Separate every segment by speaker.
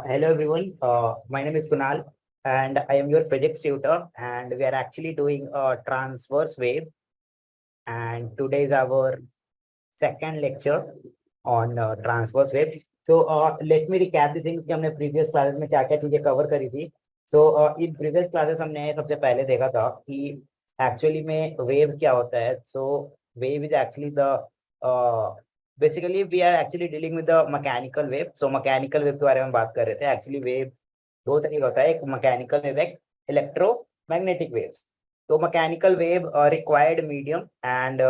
Speaker 1: Hello everyone. My name is Kunal and I am your project tutor and we are actually doing a transverse wave and today is our second lecture on transverse wave. So let me recap the things कि हमने previous classes में क्या-क्या चीजें cover करी थी. So in previous classes हमने सबसे पहले देखा था कि actually में wave क्या होता है. So wave is actually the basically we are actually dealing with the mechanical wave. So mechanical wave के बारे में बात कर रहे थे. Actually wave दो तरीके होता है, एक mechanical wave, एक electromagnetic waves. So mechanical wave required medium and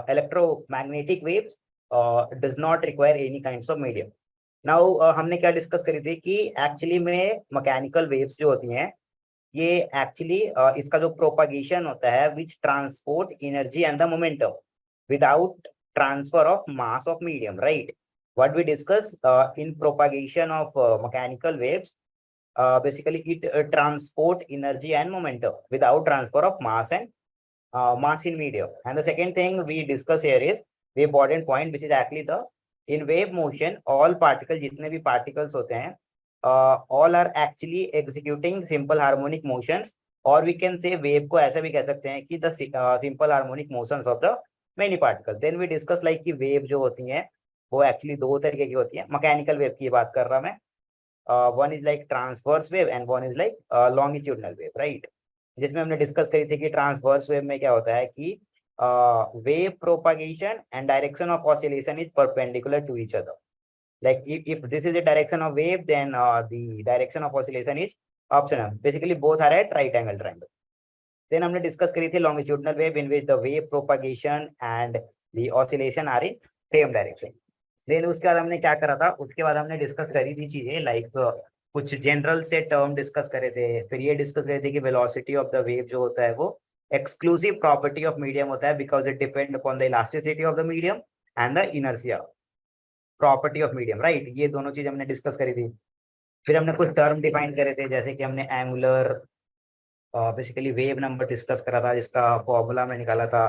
Speaker 1: electromagnetic waves does not require any kinds of medium. Now हमने क्या डिस्कस करी थी कि एक्चुअली में मैकेनिकल वेव्स जो होती हैं ये एक्चुअली इसका जो प्रोपागेशन होता है which transport energy and the momentum without transfer of mass of medium, right? What we discuss in propagation of mechanical waves, basically it transport energy and momentum without transfer of mass and mass in medium. And the second thing we discuss here is the important point, which is actually the in wave motion all particles, जितने भी particles होते हैं all are actually executing simple harmonic motions, or we can say wave को ऐसा भी कह सकते हैं कि the simple harmonic motions of the many particles. Then we discuss like कि wave जो होती हैं वो actually दो तरीके की होती है. Mechanical wave की बात कर रहा मैं. One is like transverse wave and one is like longitudinal wave, right? जिसमें हमने डिस्कस करी थी कि ट्रांसवर्स वेव में क्या होता है कि wave propagation and direction of oscillation is perpendicular to each other. Like if this is the direction of wave, then the direction of oscillation is optional. Basically both are at right angle triangle. Then हमने discuss करी थी longitudinal wave in which the wave propagation and the oscillation are in same direction. Then उसके बाद हमने क्या करा था, उसके बाद हमने डिस्कस करी थी चीजें लाइक कुछ जनरल से टर्म डिस्कस करे थे. फिर ये डिस्कस करे थे कि वेलोसिटी ऑफ द वेव जो होता है वो एक्सक्लूसिव प्रॉपर्टी ऑफ मीडियम होता है because it depend upon the elasticity of the medium and the inertia property of medium, right? ये दोनों चीज हमने डिस्कस करी थी. फिर हमने कुछ टर्म डिफाइन करे थे जैसे कि हमने angular basically wave number discuss करा था जिसका फॉर्मूला में निकाला था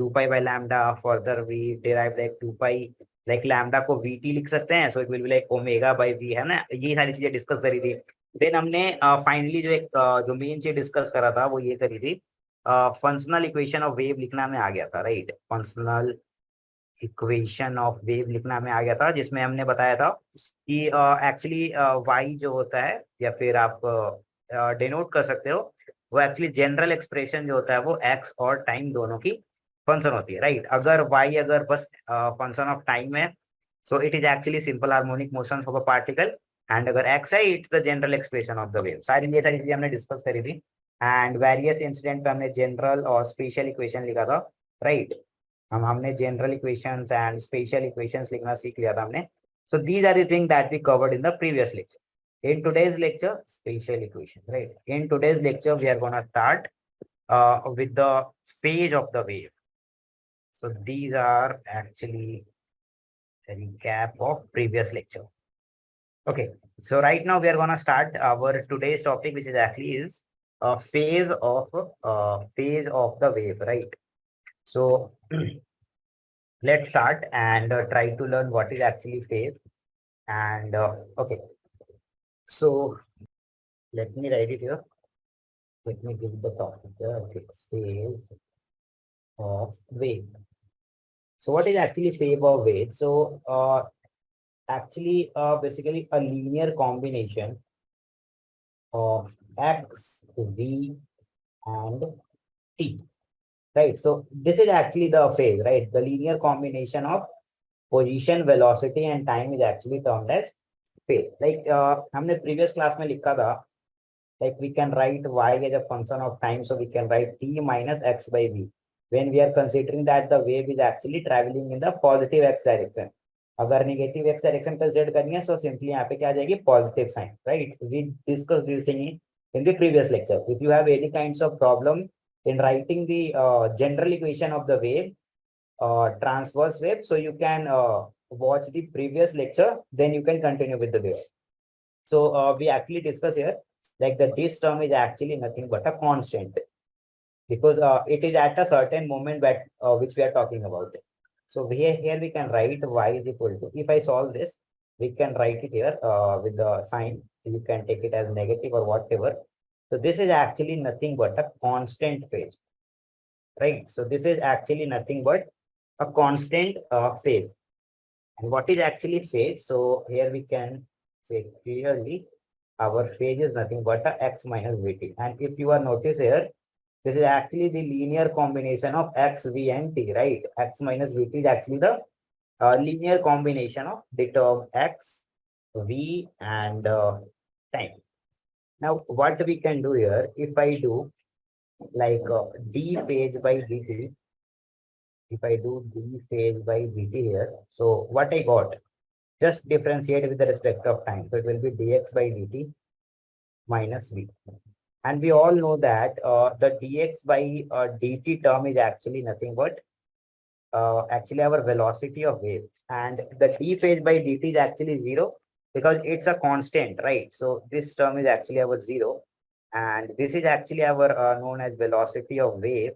Speaker 1: 2 pi by lambda. Further we derive like 2 pi like lambda को वीटी लिख सकते हैं, so it will be like omega by v, है ना? ये सारी चीजें डिस्कस करी थी. देन हमने फाइनली जो एक जो मेन चीज डिस्कस करा था वो ये करी थी, फंक्शनल इक्वेशन ऑफ वेव लिखना में आ गया था, right? Functional equation of wave लिखना में आ गया था जिसमें हमने बताया था कि एक्चुअली वाई जो होता है या फिर आप डिनोट कर सकते हो वो एक्चुअली जनरल एक्सप्रेशन जो होता है वो एक्स और टाइम दोनों की फंक्शन होती है, राइट? अगर वाई अगर बस फंक्शन ऑफ टाइम है so it is actually simple harmonic motions of a particle, and अगर एक्स है it's the general expression of the wave. ये सारी चीजें हमने डिस्कस करी थी एंड वेरियस इंसिडेंट पे हमने जनरल और स्पेशल इक्वेशन लिखा था, राइट? हमने general equations and special equations लिखना सीख लिया था हमने. So these are the thing that we covered in the previous lecture. In today's lecture, spatial equation, right? In today's lecture, we are going to start with the phase of the wave. So these are actually a recap of previous lecture. Okay, so right now we are going to start our today's topic, which is actually is a phase of the wave, right? So let's start and try to learn what is actually phase. And okay. So let me write it here. Let me give the topic here. Okay, phase of wave. So what is actually phase of wave? So actually basically a linear combination of x, v and t. Right. So this is actually the phase, right? The linear combination of position, velocity and time is actually termed as phase. Like हमने previous class में लिखा था, like we can write y as a function of time, so we can write t minus x by v when we are considering that the wave is actually traveling in the positive x direction. अगर negative x direction consider करनी है, so simply यहाँ पे क्या आ जाएगी positive sign, right? We discussed this thing in the previous lecture. If you have any kinds of problem in writing the general equation of the wave, transverse wave, so you can watch the previous lecture, then you can continue with the wave. So we actually discuss here like that this term is actually nothing but a constant because it is at a certain moment that which we are talking about. So here we can write y is equal to, if I solve this, we can write it here with the sign. You can take it as negative or whatever. So this is actually nothing but a constant phase, right? So this is actually nothing but a constant phase. And what is actually phase? So here we can say clearly our phase is nothing but a x minus vt. And if you are notice here, this is actually the linear combination of x, v, and t, right? X minus vt is actually the linear combination of the term x, v, and time. Now, what we can do here, if I do like d phase by dt, if I do d phase by dt here, so what I got, just differentiate with the respect of time. So it will be dx by dt minus v. And we all know that the dx by dt term is actually nothing but actually our velocity of wave, and the d phase by dt is actually zero because it's a constant, right? So this term is actually our zero, and this is actually our known as velocity of wave,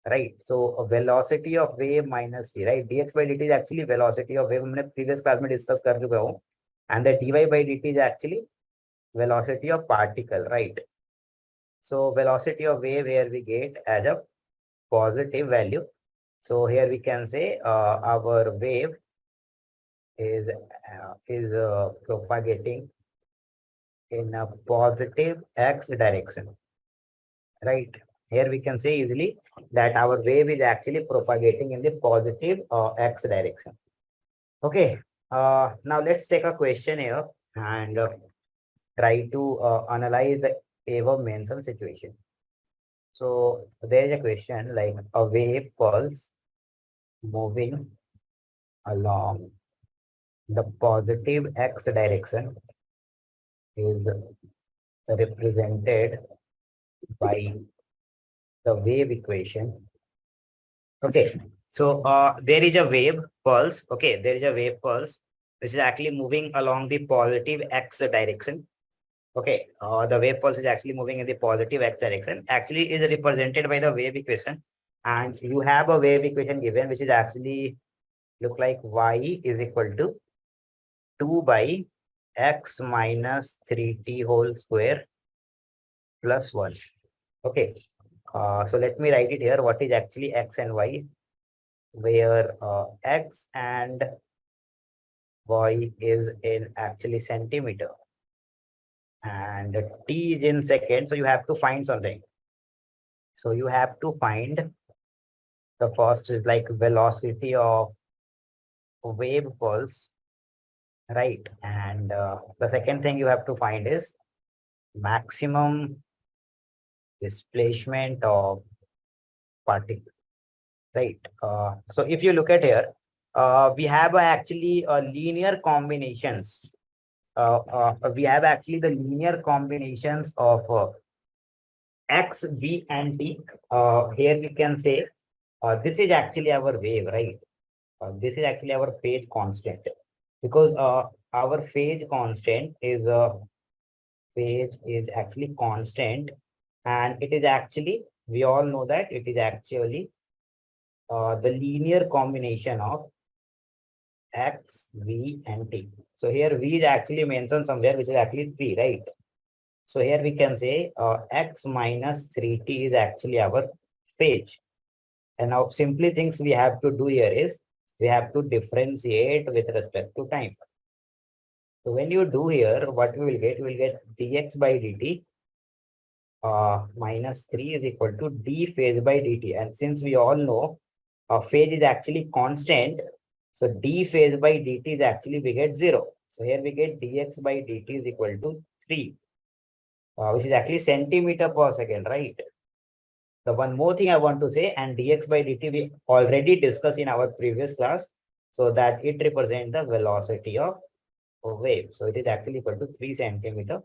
Speaker 1: right? So a velocity of wave minus v, right? Dx by dt is actually velocity of wave. हमने previous class में discuss कर चुका हूँ, and the dy by dt is actually velocity of particle, right? So velocity of wave here we get as a positive value. So here we can say our wave is propagating in a positive x direction, right? Here we can say easily that our wave is actually propagating in the positive x direction. Okay. Now let's take a question here and try to analyze the above mentioned situation. So there is a question like a wave pulse moving along the positive x direction is represented by the wave equation. Okay, so there is a wave pulse. Okay, there is a wave pulse which is actually moving along the positive x direction. Okay, the wave pulse is actually moving in the positive x direction. Actually, is represented by the wave equation, and you have a wave equation given which is actually look like y is equal to 2 by x minus 3t whole square plus 1. Okay, so let me write it here. What is actually x and y? Where x and y is in actually centimeter and t is in second. So you have to find something. So you have to find the first is like velocity of wave pulse, right? And the second thing you have to find is maximum displacement of particle, right? So if you look at here, we have actually linear combinations. We have actually the linear combinations of x, v, and t. Here we can say this is actually our wave, right? This is actually our phase constant because our phase is actually constant, and it is actually, we all know that it is actually the linear combination of x, v, and t. So here v is actually mentioned somewhere, which is actually 3, right? So here we can say x minus 3t is actually our phase. And now simply things we have to do here is we have to differentiate with respect to time. So when you do here, what we will get? We will get dx by dt minus 3 is equal to d phase by dt. And since we all know phase is actually constant, so d phase by dt is actually we get 0. So here we get dx by dt is equal to 3, which is actually centimeter per second, right? The one more thing I want to say, and dx by dt we already discussed in our previous class, so that it represents the velocity of a wave. So it is actually equal to 3 centimeter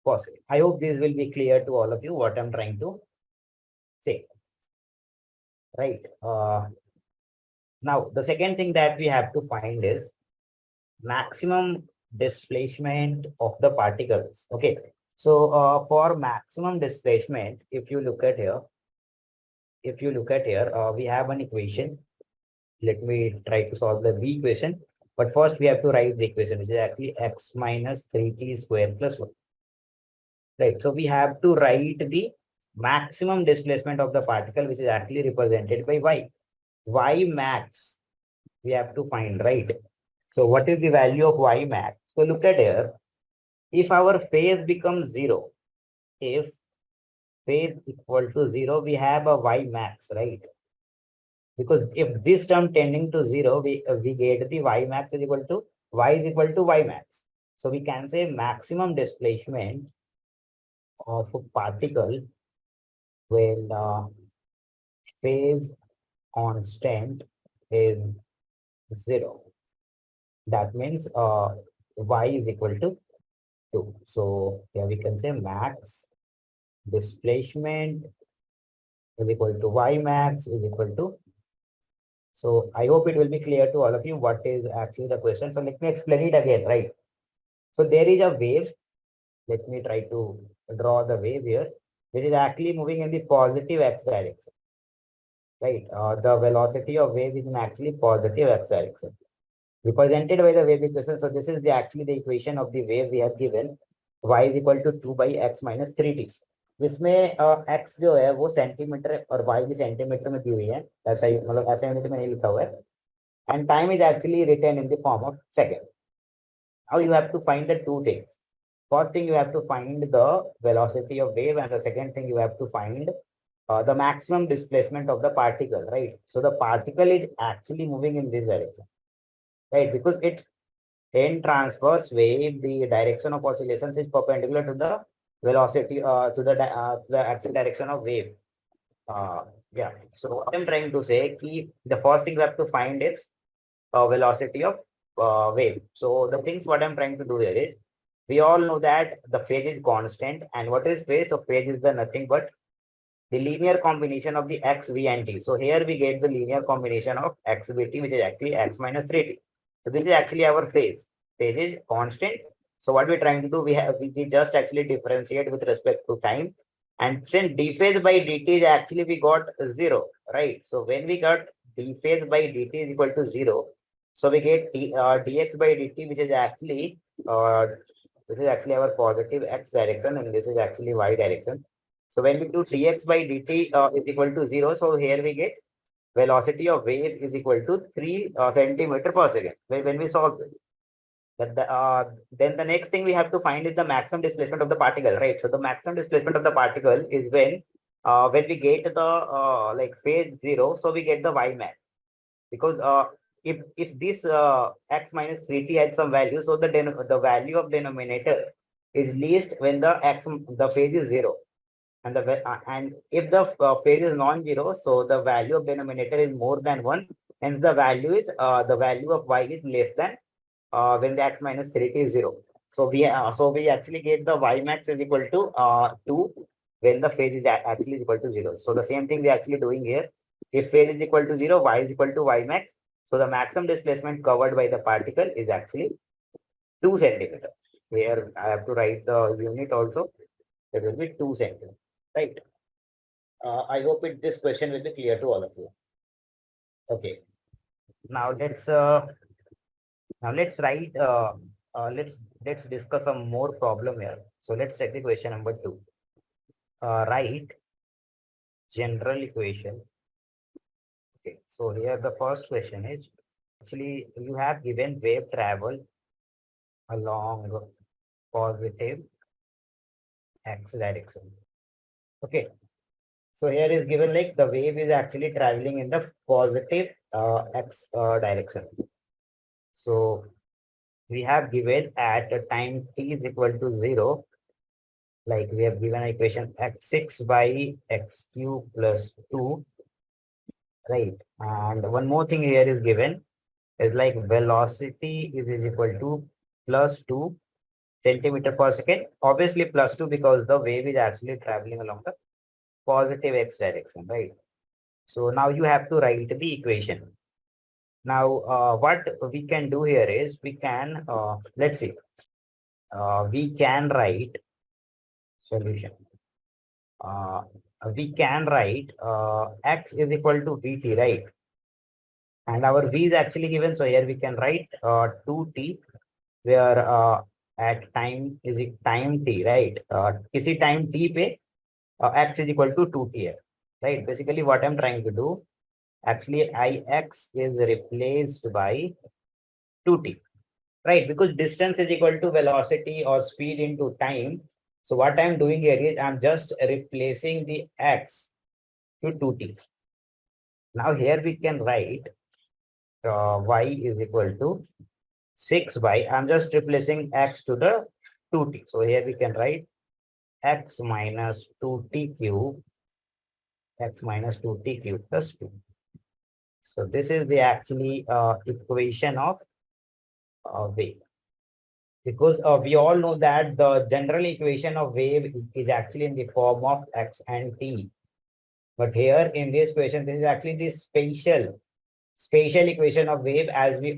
Speaker 1: per second. I hope this will be clear to all of you what I'm trying to say, right? Now, the second thing that we have to find is maximum displacement of the particles. Okay, so for maximum displacement, if you look at here, we have an equation. Let me try to solve the V equation. But first we have to write the equation, which is actually x minus 3t square plus 1. Right. So we have to write the maximum displacement of the particle, which is actually represented by y. Y max we have to find, right? So what is the value of y max? So look at here. If our phase becomes 0, if phase equal to 0, we have a y max, right? Because if this term tending to 0, we get the y max is equal to y max. So we can say maximum displacement of a particle when phase constant is 0. That means y is equal to 2. So here we can say max displacement is equal to y max is equal to. So I hope it will be clear to all of you what is actually the question. So let me explain it again, right? So there is a wave. Let me try to draw the wave here, which is actually moving in the positive x direction, right? The velocity of wave is in actually positive x direction, represented by the wave equation. So this is the actually the equation of the wave we have given, y is equal to 2 by x minus 3t. इसमें x जो है वो centimetre और y भी centimetre में दी हुई है, ऐसा ही मतलब ऐसा यूनिट में नहीं लिखा हुआ है, and time is actually written in the form of second. Now you have to find the two things. First thing you have to find the velocity of wave, and the second thing you have to find the maximum displacement of the particle, right? So the particle is actually moving in this direction, right? Because it in transverse wave, the direction of oscillations is perpendicular to the velocity, to the actual direction of wave. Yeah. So what I'm trying to say, the first thing we have to find is velocity of wave. So the things what I'm trying to do here is, we all know that the phase is constant, and what is phase? So phase is the nothing but the linear combination of the x, v, and t. So here we get the linear combination of x, v, t, which is actually x minus 3t. So this is actually our phase. Phase is constant. So what we're trying to do, we just actually differentiate with respect to time. And since d phase by dt is actually we got 0, right? So when we got d phase by dt is equal to 0, so we get dx by dt, which is actually this is actually our positive x direction, and this is actually y direction. So when we do dx by dt is equal to 0, so here we get velocity of wave is equal to 3 centimeter per second. When we solve it, then the next thing we have to find is the maximum displacement of the particle, right? So the maximum displacement of the particle is when we get the like phase 0, so we get the y max, because if this x minus 3t had some value, so the value of denominator is least when the phase is 0, and if the phase is non-zero, so the value of denominator is more than 1, and the value of y is less than when the x minus 3t is 0. So we actually get the y max is equal to 2 when the phase is actually equal to 0. So the same thing we are actually doing here. If phase is equal to 0, y is equal to y max. So the maximum displacement covered by the particle is actually 2 centimeter. Here I have to write the unit also. It will be 2 centimeter, right? I hope this question will be clear to all of you. Okay. Now let's write. Let's discuss some more problem here. So let's take the question number 2. Write general equation. Okay. So here the first question is, actually you have given wave travel along positive x direction. Okay. So here is given like the wave is actually traveling in the positive x direction. So we have given at a time t is equal to 0, like we have given equation x6 by x cube plus 2, right? And one more thing here is given is like velocity is equal to plus 2 centimeter per second. Obviously plus 2 because the wave is actually traveling along the positive x direction, right? So now you have to write the equation. Now what we can do here is we can let's see, we can write solution. We can write x is equal to vt, right? and our v is actually given. So here we can write 2t, where at time is time t, right? Kisi time t pe x is equal to 2t here, right? Basically, what I'm trying to do, actually, ix is replaced by 2t, right? Because distance is equal to velocity or speed into time. So what I'm doing here is I'm just replacing the x to 2t. Now here we can write y is equal to 6 by, I'm just replacing x to the 2t. So here we can write x minus 2t cube, x minus 2t cube plus 2. So this is the actually equation of wave. Because we all know that the general equation of wave is actually in the form of x and t. But here in this question, this is actually the spatial equation of wave, as we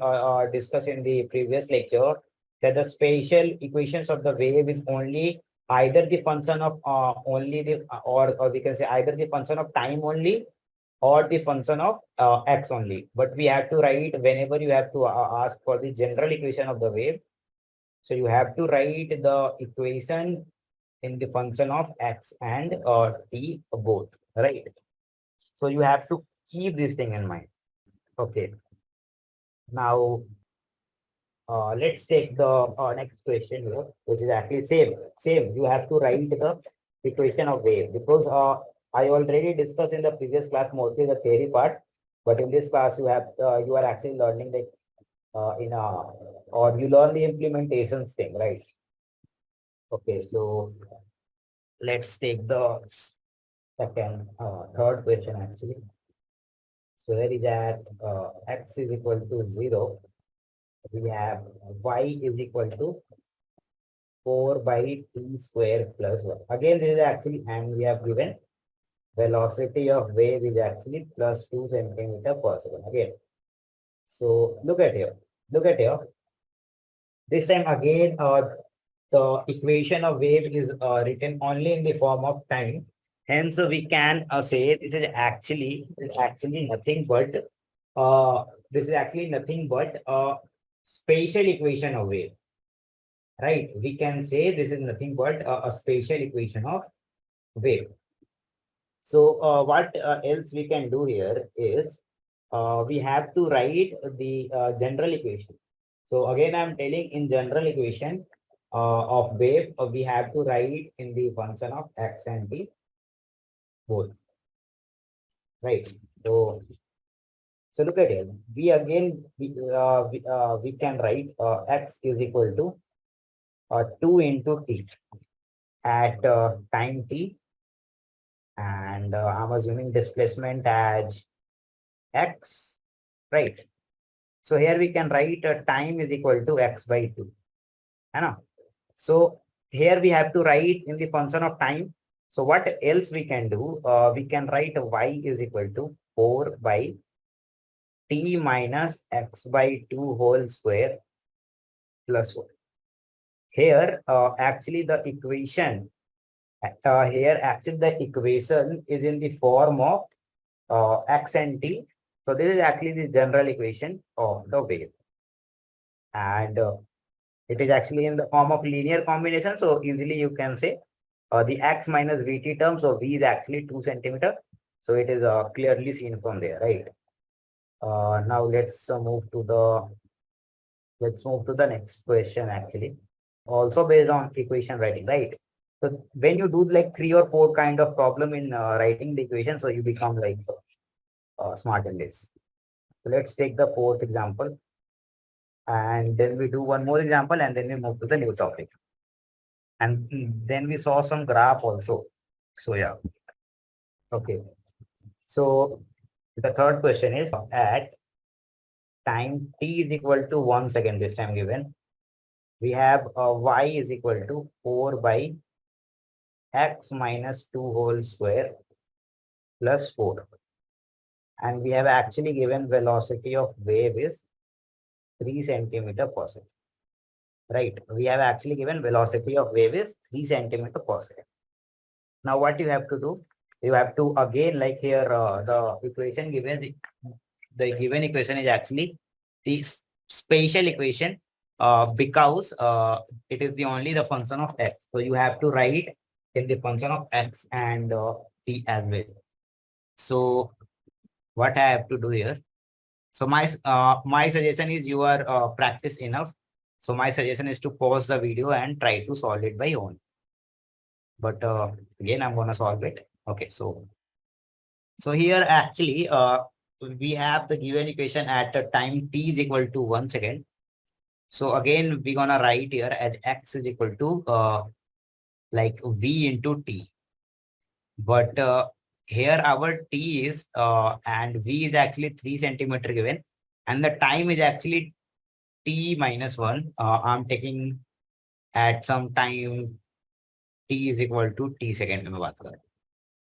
Speaker 1: discussed in the previous lecture, that the spatial equations of the wave is only either the function of only the or we can say either the function of time only or the function of x only. But we have to write whenever you have to ask for the general equation of the wave. So you have to write the equation in the function of x and t both, right? So you have to keep this thing in mind. Okay. Now let's take the next question here, which is actually same. Same. You have to write the equation of wave, because I already discussed in the previous class mostly the theory part, but in this class you are actually learning the in a or you learn the implementations thing, right? Okay, so let's take the third question actually. So where is that x is equal to 0. We have y is equal to 4 by t square plus 1. Again, this is actually, and we have given velocity of wave is actually plus 2 centimeter per second. Again, so look at here. Look at here. This time again, the equation of wave is written only in the form of time. Hence, we can say this is actually nothing but this is actually nothing but a spatial equation of wave, right? We can say this is nothing but a spatial equation of wave. So what else we can do here is we have to write the general equation. So again, I'm telling in general equation of wave, we have to write in the function of x and t both, right? So look at it. We again we can write x is equal to 2 into t at time t, and I'm assuming displacement as x, right? So here we can write time is equal to x by 2. I know. So here we have to write in the function of time. So what else we can do? We can write y is equal to 4 by t minus x by 2 whole square plus 1. Here, actually the equation, here actually the equation is in the form of x and t. So this is actually the general equation of the wave. And it is actually in the form of linear combination. So easily you can say the x minus vt term. So v is actually 2 centimeter. So it is clearly seen from there, right? Now let's move to the next question actually. Also based on equation writing, right? So when you do like 3 or 4 kind of problem in writing the equation, so you become like smart in this. So let's take the fourth example, and then we do one more example, and then we move to the new topic. And then we saw some graph also. So yeah. Okay. So the third question is at time t is equal to 1 second this time given. We have y is equal to 4 by x minus 2 whole square plus 4. And we have actually given velocity of wave is 3 centimeter per second. Right. We have actually given velocity of wave is 3 centimeter per second. Now what you have to do? You have to again, like here the equation given the given equation is actually the spatial equation because it is the only the function of x. So you have to write in the function of x and t as well. So what I have to do here? So my suggestion is you are practice enough. So my suggestion is to pause the video and try to solve it by own. But again, I'm gonna solve it. Okay, so here actually we have the given equation at a time t is equal to 1 second. So again, we're gonna write here as x is equal to like v into t. But here our t is and v is actually 3 centimeter given, and the time is actually t minus 1. I'm taking at some time t is equal to t second.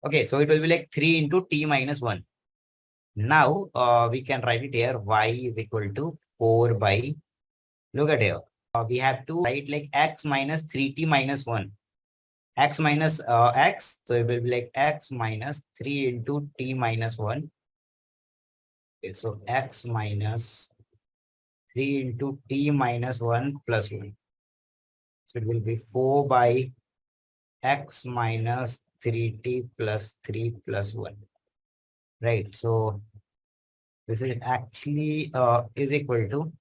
Speaker 1: Okay, so it will be like 3 into t minus 1. Now we can write it here y is equal to 4 by, look at here. We have to write like x minus 3t minus 1. X minus x. So it will be like x minus 3 into t minus 1. Okay, so x minus 3 into t minus 1 plus 1. So it will be 4 by x minus 3t plus 3 plus 1. Right. So this is actually is equal to,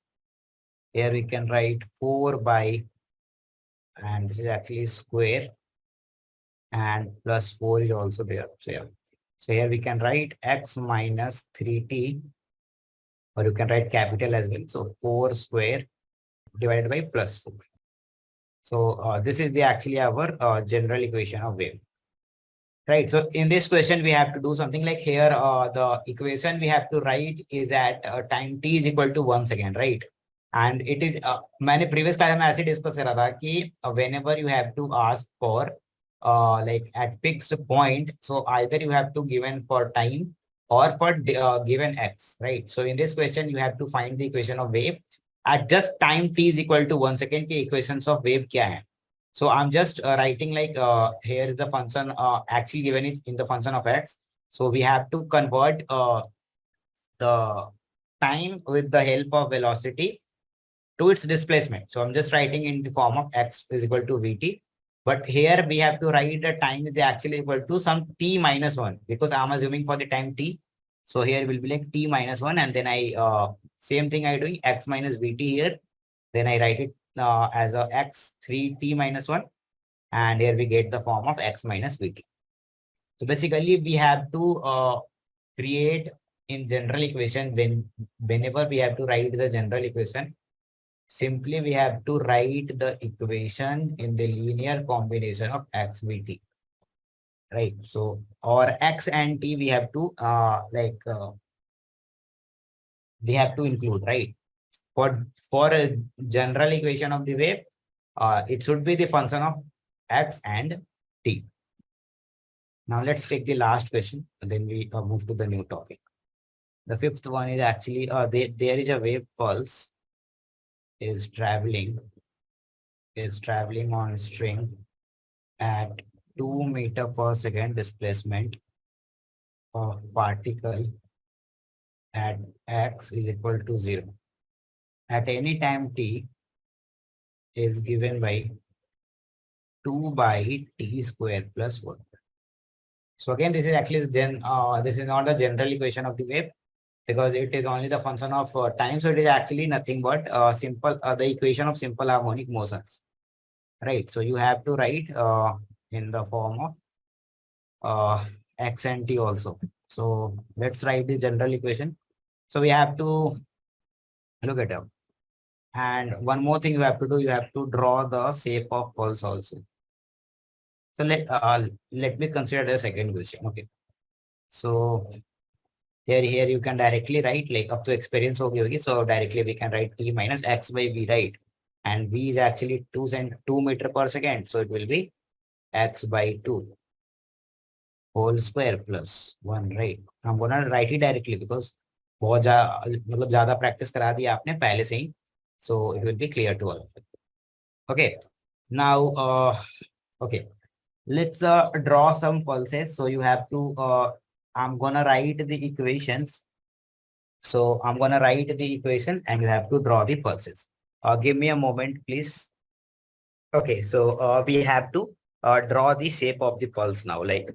Speaker 1: here we can write 4 by, and this is actually square, and plus 4 is also there. So, yeah. So here we can write x minus 3t, or you can write capital as well. So 4 square divided by plus 4. So this is the actually our general equation of wave. Right. So in this question, we have to do something like here, the equation we have to write is at time t is equal to 1 second, right? And it is, मैंने previous class में ऐसे discuss करा था कि whenever you have to ask for like at fixed point, so either you have to given for time or for given x, right? So in this question, you have to find the equation of wave at just time t is equal to 1 second के equations of wave क्या है? So I'm just writing like here is the function actually given it in the function of x. So we have to convert the time with the help of velocity to its displacement. So I'm just writing in the form of x is equal to vt. But here we have to write the time is actually equal to some t minus 1 because I'm assuming for the time t. So here will be like t minus 1, and then I same thing I doing x minus vt here. Then I write it as a x 3t minus 1, and here we get the form of x minus vt. So basically we have to create in general equation whenever we have to write the general equation, simply we have to write the equation in the linear combination of x vt, right? So or x and t we have to we have to include, right? For a general equation of the wave, it should be the function of x and t. Now let's take the last question, and then we move to the new topic. The fifth one is actually there is a wave pulse is traveling on string at 2 meter per second displacement of particle at x is equal to 0. At any time t is given by 2 by t square plus 1. So again, this is actually this is not the general equation of the wave because it is only the function of time. So it is actually nothing but simple the equation of simple harmonic motions, right? So you have to write in the form of x and t also. So let's write the general equation. So we have to look at it. And one more thing you have to do, you have to draw the shape of pulse also. So let me consider the second question. Okay. So here you can directly write like up to experience hogi. So directly we can write t minus x by v, right? And v is actually 2 meter per second. So it will be x by 2 whole square plus 1, right? I'm gonna write it directly because बहुत मतलब ज्यादा practice करा दिया आपने पहले से ही. So it will be clear to all. Okay. Now okay. Let's draw some pulses. So you have to I'm gonna write the equations So I'm gonna write the equation and you have to draw the pulses. Give me a moment, please. Okay, so we have to draw the shape of the pulse now, like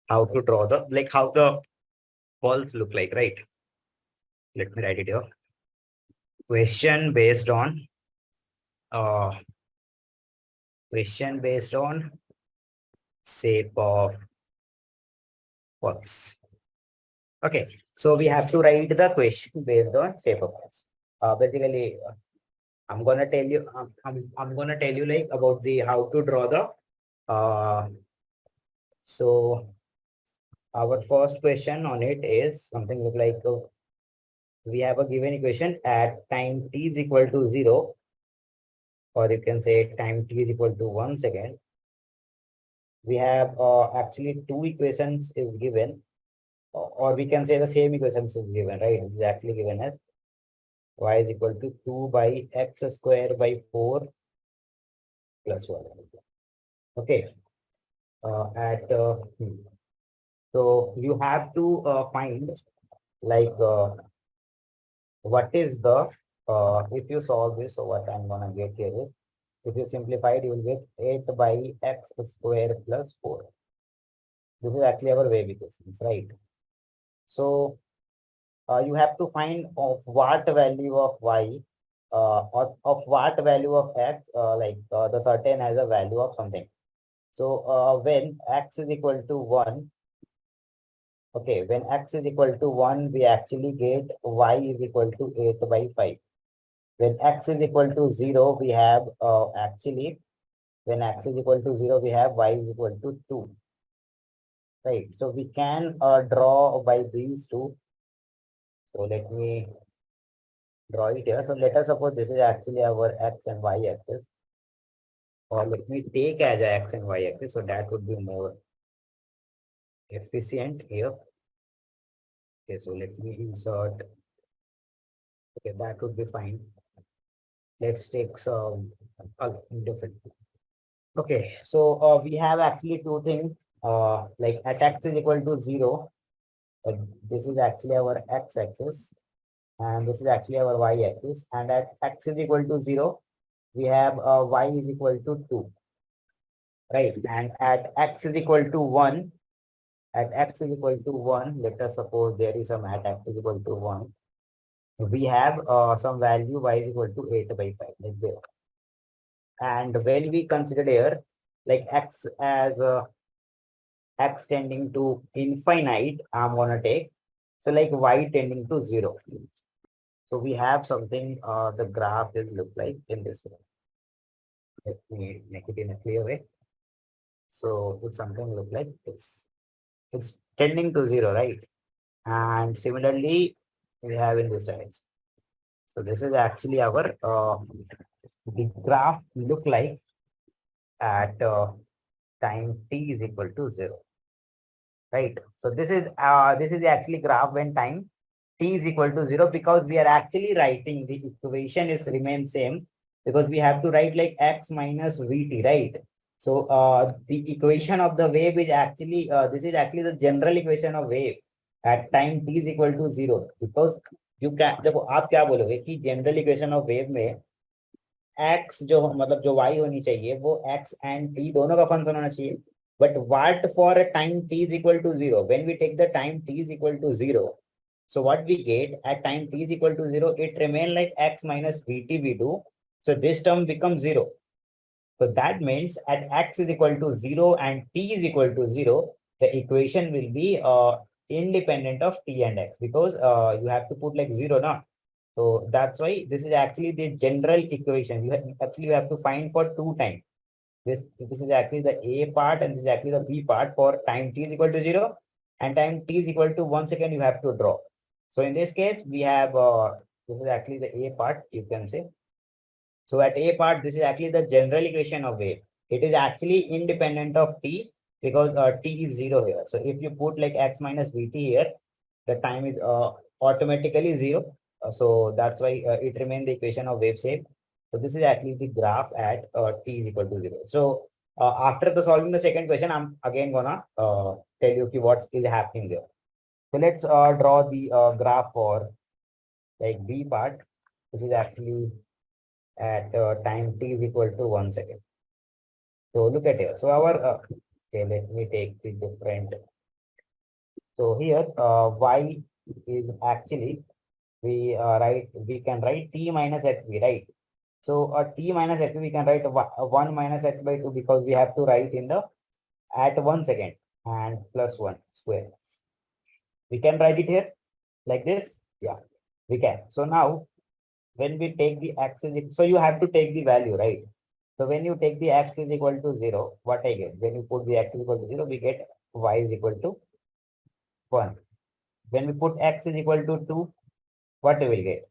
Speaker 1: how to draw how the pulse look like, right? Let me write it here. Question based on uh, shape of pulse. Okay, so we have to write the question based on shape of pulse. Basically, I'm gonna tell you. I'm gonna tell you like about the how to draw the. So our first question on it is something look like we have a given equation at time t is equal to 0, or you can say time t is equal to 1 second. We have actually two equations is given, or we can say the same equations is given, right? It's exactly given as y is equal to 2 by x square by 4 plus 1. Okay. At So you have to find like what is the if you solve this, so what I'm gonna get here is if you simplify it, you will get 8 by x square plus 4. This is actually our wave equations, right? So you have to find of what value of y or of what value of x, the certain has a value of something. So when x is equal to 1, okay, when x is equal to 1, we actually get y is equal to 8 by 5. When x is equal to 0, we have when x is equal to 0, we have y is equal to 2. Right. So we can draw by these two. So let me draw it here. So let us suppose this is actually our x and y axis. Or let me take as a x and y axis. So that would be more efficient here. Okay, so let me insert. Okay, that would be fine. Let's take some different. Okay, so we have actually two things. Like at x is equal to 0, this is actually our x-axis, and this is actually our y-axis. And at x is equal to 0, we have y is equal to 2, right? And at x is equal to 1, let us suppose there is some at x is equal to 1. We have some value y is equal to 8 by 5, like there. And when we consider here, like x as x tending to infinite, I'm gonna take. So like y tending to 0. So we have something, the graph will look like in this way. Let me make it in a clear way. So it's something look like this. It's tending to 0, right? And similarly, we have in this direction. So this is actually our the graph look like at time t is equal to 0, right? So this is actually graph when time t is equal to 0, because we are actually writing the equation is remain same, because we have to write like x minus vt, right? So the equation of the wave is actually this is actually the general equation of wave at time t is equal to 0, because you can देखो आप क्या बोलोगे कि general equation of wave में x जो मतलब जो y होनी चाहिए वो x and t दोनों का फंक्शन होना चाहिए. But what for a time t is equal to 0? When we take the time t is equal to 0, so what we get at time t is equal to 0, it remain like x minus vt we do. So this term becomes 0. So that means at x is equal to 0 and t is equal to 0, the equation will be independent of t and x, because you have to put like 0 now. So that's why this is actually the general equation. You have to find for two times. This is actually the A part and this is actually the B part for time t is equal to 0 and time t is equal to 1 second you have to draw. So in this case, we have this is actually the A part, you can say. So at A part, this is actually the general equation of wave. It is actually independent of t, because t is 0 here. So if you put like x minus vt here, the time is automatically 0. So that's why it remains the equation of wave shape. So this is actually the graph at t is equal to 0. So after the solving the second question, I'm again gonna tell you what is happening there. So let's draw the graph for like B part, which is actually at time t is equal to 1 second. So look at here. So our okay, let me take the different. So here y is actually we can write t minus xv, right? So t minus xv we can write 1 minus x by 2 because we have to write in the at 1 second and plus 1 square. We can write it here like this. Yeah, we can. So now when we take the x so you have to take the value, right? So when you take the x is equal to 0, what I get? When you put the x is equal to 0, we get y is equal to 1. When we put x is equal to 2, what we will get?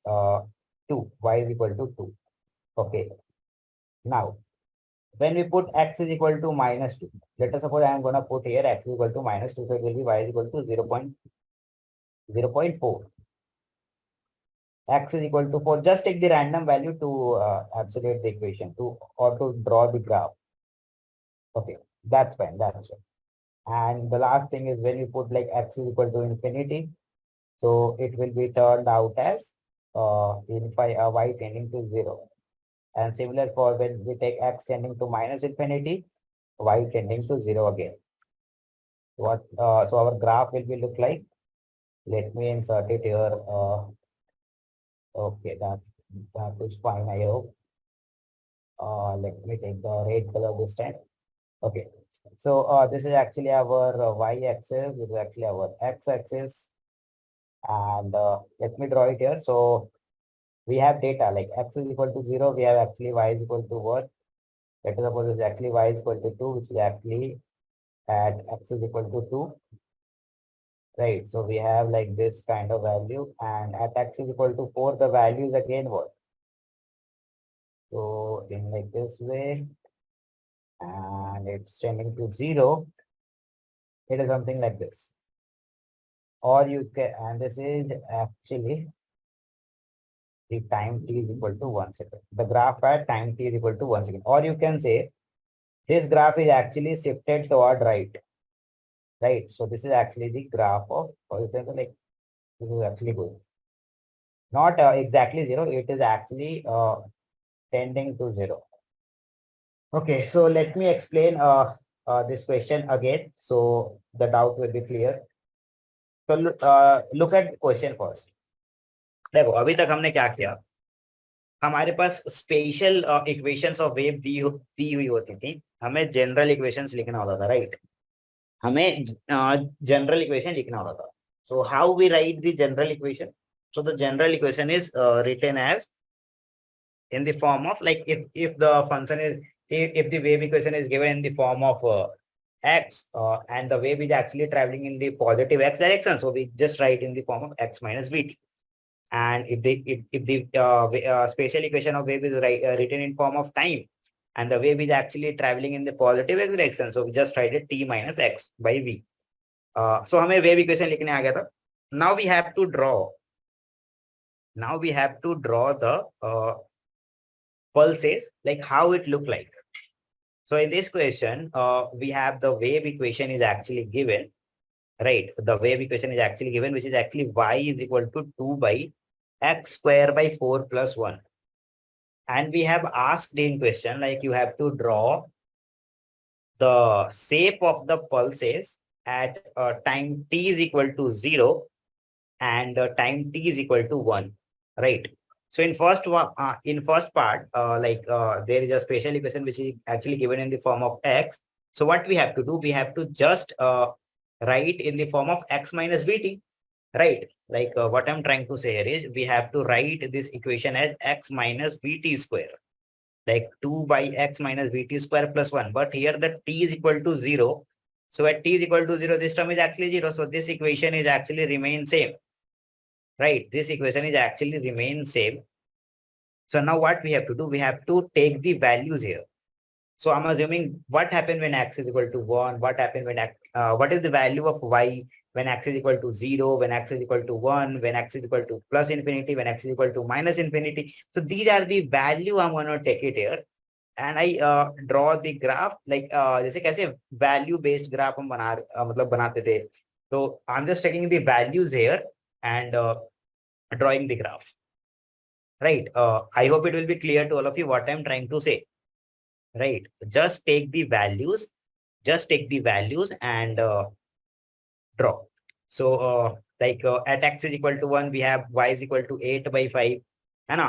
Speaker 1: 2. Y is equal to 2. Okay. Now, when we put x is equal to minus 2, let us suppose I am going to put here x is equal to minus 2, so it will be y is equal to 0.4. X is equal to 4. Just take the random value to absolute the equation or to draw the graph. Okay, that's fine. That's fine. And the last thing is when you put like x is equal to infinity, so it will be turned out as y tending to 0. And similar for when we take x tending to minus infinity, y tending to 0 again. So our graph will be look like. Let me insert it here. Okay, that is fine. I hope. Let me take the red color this time. Okay. So this is actually our y-axis. This is actually our x-axis. And let me draw it here. So we have data like x is equal to 0. We have actually y is equal to what? Let us suppose it's actually y is equal to 2, which is actually at x is equal to 2. Right. So we have like this kind of value. And at x is equal to 4, the value is again what? So in like this way, and it's tending to 0, it is something like this. Or you can, and this is actually the time t is equal to 1 second. The graph at time t is equal to 1 second. Or you can say this graph is actually shifted toward right. Right. So this is actually the graph of, or you can say like, this is actually good. Not exactly 0, it is actually tending to 0. Okay, so let me explain this question again, so the doubt will be clear. So look at the question first. देखो अभी तक हमने क्या किया, हमारे पास special equations of wave दी हुई होती थी, हमें जनरल इक्वेशंस लिखना होता था, राइट? हमें जनरल इक्वेशन लिखना होता था. So how we write the general equation? So the general equation is written as in the form of like if the function is if the wave equation is given in the form of x and the wave is actually traveling in the positive x direction, so we just write in the form of x minus vt. And if the spatial equation of wave is written in form of time and the wave is actually traveling in the positive x direction, so we just write it t minus x by v. So हमें wave equation लिखने आ गया था. Now we have to draw the pulses, like how it look like. So in this question, we have the wave equation is actually given, right? The wave equation is actually given, which is actually y is equal to 2 by x square by 4 plus 1. And we have asked in question, like you have to draw the shape of the pulses at time t is equal to 0 and time t is equal to 1, right? So in first part, there is a spatial equation which is actually given in the form of x. So what we have to do, we have to just write in the form of x minus vt, right? Like what I'm trying to say here is we have to write this equation as x minus vt square, like 2 by x minus vt square plus 1. But here the t is equal to 0. So at t is equal to 0, this term is actually 0. So this equation is actually remain same. Right, this equation is actually remain same. So now what we have to do, we have to take the values here. So I'm assuming what happened when x is equal to 1, what happened when what is the value of y when x is equal to 0, when x is equal to 1, when x is equal to plus infinity, when x is equal to minus infinity. So these are the value I'm going to take it here. And I draw the graph like जैसे कैसे value based graph हम मतलब बनाते थे. So I'm just taking the values here and drawing the graph. right? I hope it will be clear to all of you what I'm trying to say, right? Just take the values and draw. So like at x is equal to 1, we have y is equal to 8 by 5. And,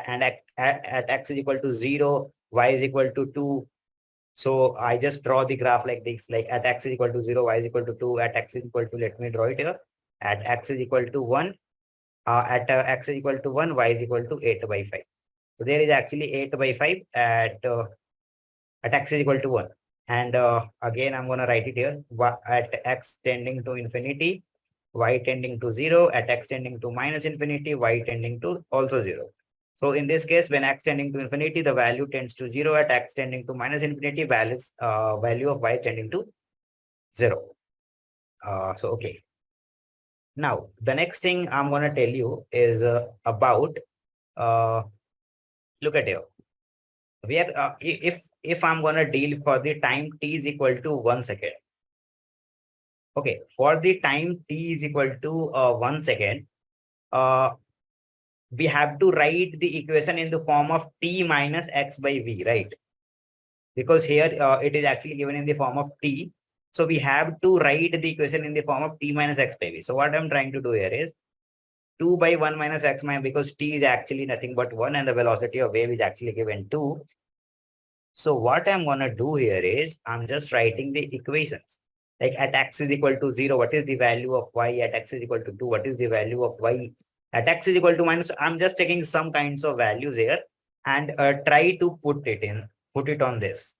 Speaker 1: and at x is equal to 0, y is equal to 2. So I just draw the graph like this, like at x is equal to 0, y is equal to 2, at x is equal to, let me draw it here, at x is equal to 1, at x is equal to 1, y is equal to 8 by 5. So there is actually 8 by 5 at x is equal to 1. And again, I'm going to write it here, at x tending to infinity, y tending to 0, at x tending to minus infinity, y tending to also 0. So in this case, when x tending to infinity, the value tends to 0. At x tending to minus infinity, value of y tending to 0. So, okay. Now, the next thing I'm going to tell you is about, uh, look at here. We have, if I'm going to deal for the time t is equal to 1 second. Okay, for the time t is equal to 1 second, uh, we have to write the equation in the form of t minus x by v, right? Because here it is actually given in the form of t. So we have to write the equation in the form of t minus x by v. So what I'm trying to do here is 2 by 1 minus x minus, because t is actually nothing but 1 and the velocity of wave is actually given 2. So what I'm going to do here is I'm just writing the equations. Like at x is equal to 0, what is the value of y? At x is equal to 2, what is the value of y? At x is equal to minus, I'm just taking some kinds of values here and try to put it on this,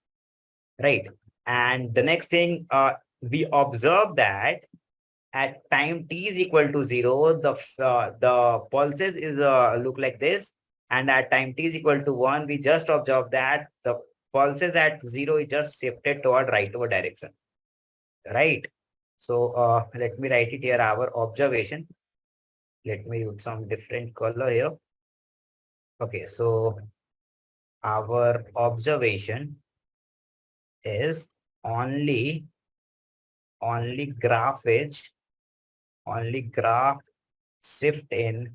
Speaker 1: right? And the next thing, we observe that at time t is equal to 0, the pulses is look like this. And at time t is equal to 1, we just observe that the pulses at 0 is just shifted toward rightward direction, right? So let me write it here, our observation. Let me use some different color here. Okay, so our observation is only only graph is only graph shift in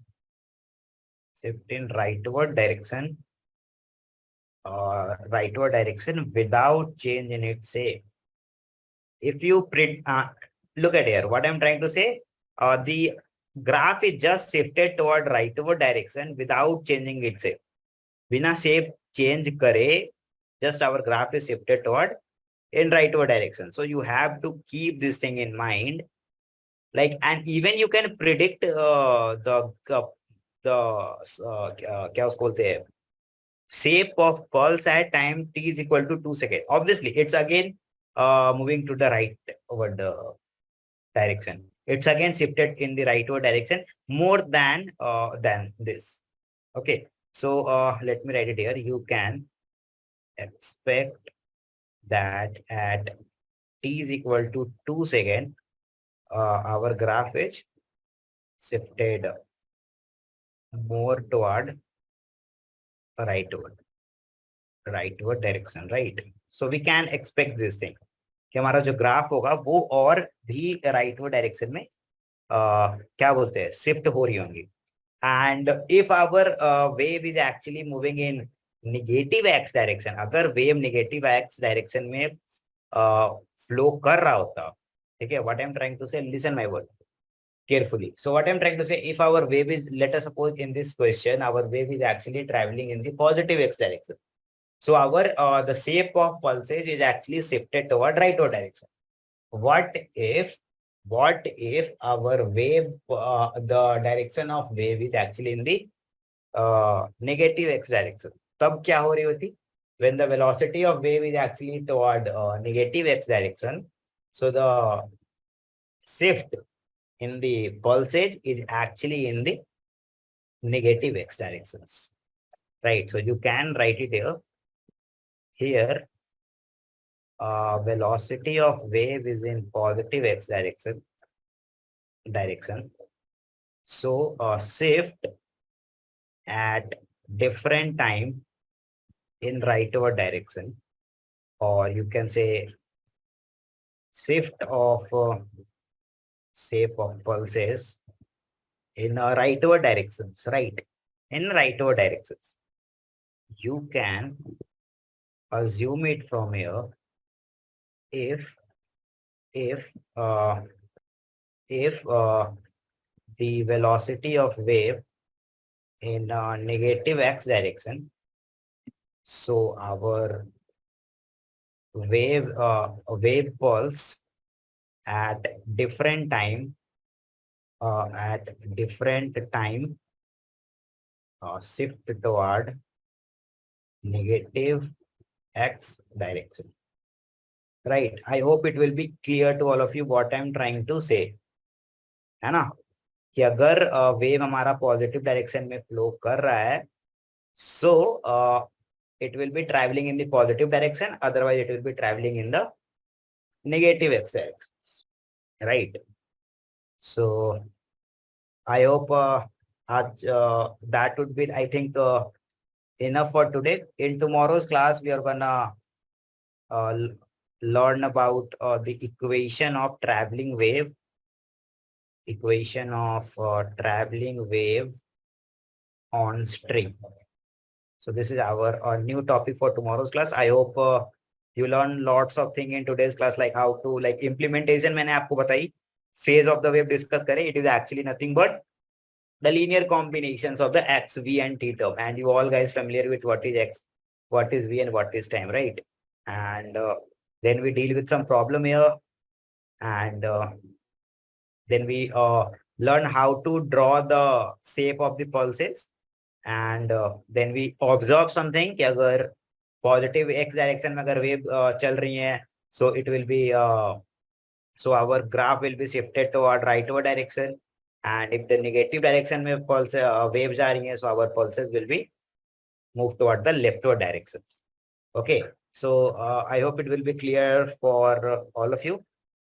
Speaker 1: rightward direction, without change in its shape. If you look at here, what I'm trying to say, the graph is just shifted toward rightward direction without changing its shape. बिना shape change करे, just our graph is shifted toward in rightward direction. So you have to keep this thing in mind. Like, and even you can predict क्या उसको बोलते हैं, shape of pulse at time t is equal to 2 seconds. Obviously, it's again moving to the right over the direction. It's again shifted in the rightward direction more than this. Okay. So let me write it here. You can expect that at t is equal to 2 seconds, our graph is shifted more toward rightward direction, right? So we can expect this thing कि हमारा जो graph होगा वो और भी rightward direction में क्या बोलते हैं, शिफ्ट हो रही होंगी. And if our wave is actually moving in negative X direction, अगर वेव नेगेटिव एक्स डायरेक्शन में फ्लो कर रहा होता, ठीक है, what I am trying to say, listen my word carefully. So what I'm trying to say, if our wave is, let us suppose in this question, our wave is actually traveling in the positive x direction. So our the shape of pulses is actually shifted toward rightward direction. What if our wave, the direction of wave is actually in the negative x direction? तब क्या हो रही होती? When the velocity of wave is actually toward negative x direction, so the shift in the pulsage is actually in the negative x directions, right? So you can write it here. Here, velocity of wave is in positive x direction. So shift at different time in rightward direction, or you can say shift of shape of pulses in rightward directions, right? in rightward directions. You can assume it from here if if uh, if the velocity of wave in negative x direction, so our wave pulse at different time shift toward negative x direction. Right. I hope it will be clear to all of you what I'm trying to say. है ना कि अगर wave हमारा positive direction में flow कर रहा है सो it will be traveling in the positive direction, otherwise it will be traveling in the negative x axis, right? So I hope that would be, I think, enough for today. In tomorrow's class we are gonna uh, learn about the equation of traveling wave on string. So this is our new topic for tomorrow's class. I hope you learn lots of things in today's class, like how to like implementation. मैंने आपको बताई phase of the wave discuss करें. It is actually nothing but the linear combinations of the x, v, and t term. And you all guys familiar with what is x, what is v, and what is time, right? And then we deal with some problem here, and then we learn how to draw the shape of the pulses, and then we observe something कि अगर positive x direction में अगर wave चल रही है, so it will be so our graph will be shifted toward rightward direction, and if the negative direction में pulse waves आ रही हैं, so our pulses will be moved toward the leftward directions. Okay, so I hope it will be clear for all of you.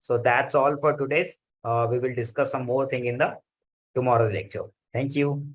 Speaker 1: So that's all for today. We will discuss some more thing in the tomorrow's lecture. Thank you.